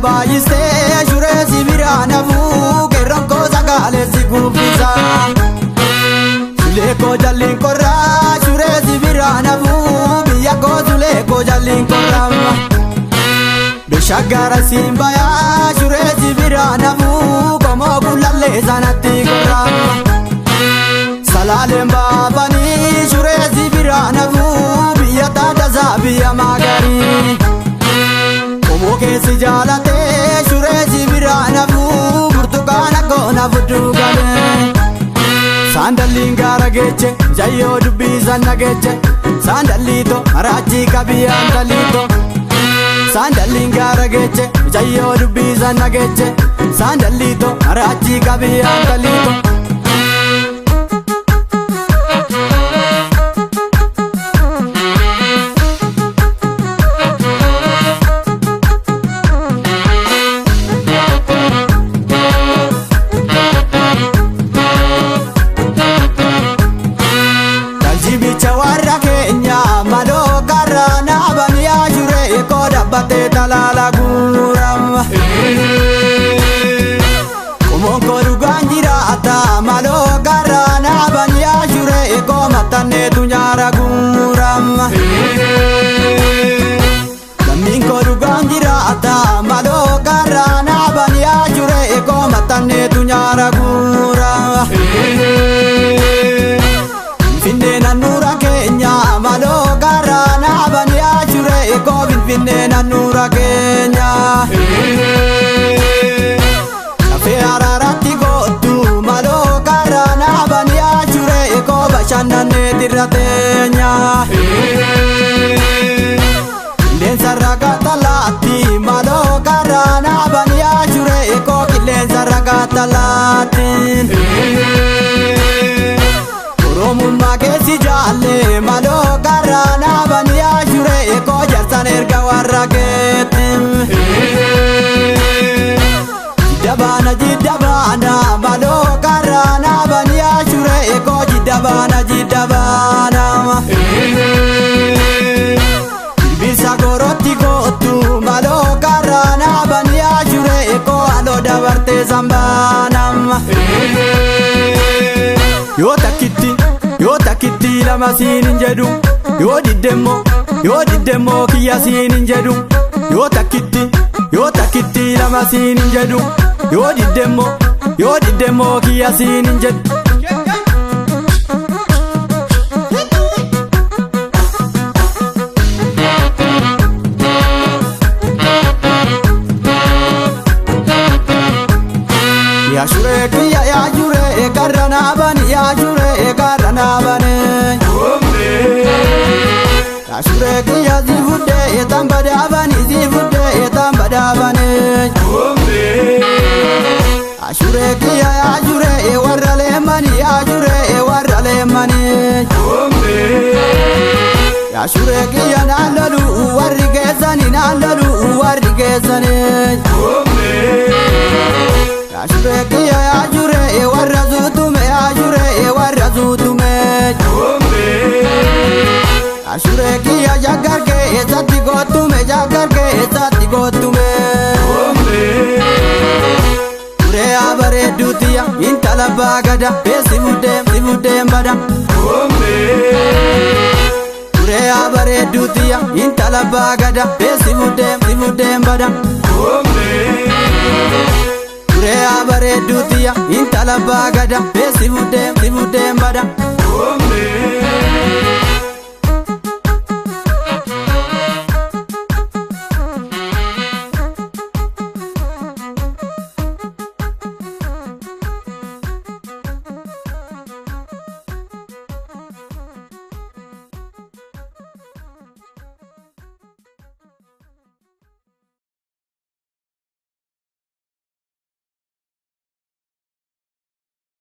baay'iste shuree sibiraan hafu qeerroon koo sagaalee si gubbisa. Sulee koo jalliin korraa shuree sibiraan hafu biyya koo sulee koo jalliin korraa. Beshaggaara simbayaa shuree sibiraan hafu qomoo gullallee sanatti korraa. Salaaleen baabanii shuree sibiraan hafu biyya taadasaa biyya maagarii. Qomoo keessi jaalatee shuree sibiraan hafu burtukaana koona fudduu galee. Saandalliin gaara geeche jayyoo dubbisan nageeche saandalliito maraachii qabiyyaan talliito. Saandalliin gaara geeche jayyoo dubbisan nageeche saandalliito maraachii qabiyyaan talliito. Talala guram Kumon ko dugaan jiraata maloo garana banya jure ko matane tunyara guram Lammin ko dugaan jiraata maloo garana banya jure ko matane tunyara guram Finne nanura kenya maloo garana banya jure ko finne nanura kenya. Kafe araratti gootu maloo karana banya jure ko bashannane dirratenya. Qilleensa raga talaatti maloo karana banya jure ko qilleensa raga talaatti. Oromummaa keessi jaalle maloo karana banya jure ko jarsan erga warra keetti. Jiddabaana maloo karana banya jure ko jiddabaana. Bilbisa gorotti gootu maloo karana banya jure ko aloo dabarte zambaana. Yoo takkitti lama siin jedhu yoo diddemmoo kiyya siin jedhu yoo takkitti lama siin jedhu yoo diddemmoo kiyya siin jedhu. Yaa shuree kiyya yaa jure karana bani yaa jure karana bani. Yaa shuree kiyya zifuddee tambada bani zifuddee tambada bani. Yaa shuree kiyya yaa jure warra leemani yaa jure warra leemani. Yaa shuree kiyya naannalu warri geessani naannalu warri geessani. Yaa shuree kiyya yaa jure warra zuutume yaa jure warra zuutume. Yaa shuree kiyya jaggar keessatti gootume jaggar keessatti gootume. Shuree yaa bareedduutiya intala baagada beesi fuddeen bada. Shuree yaa bareedduutiya intala baagada beesi fuddeen bada. Shuree yaa bareedduutiya intala baagada beesi fuddeen bada.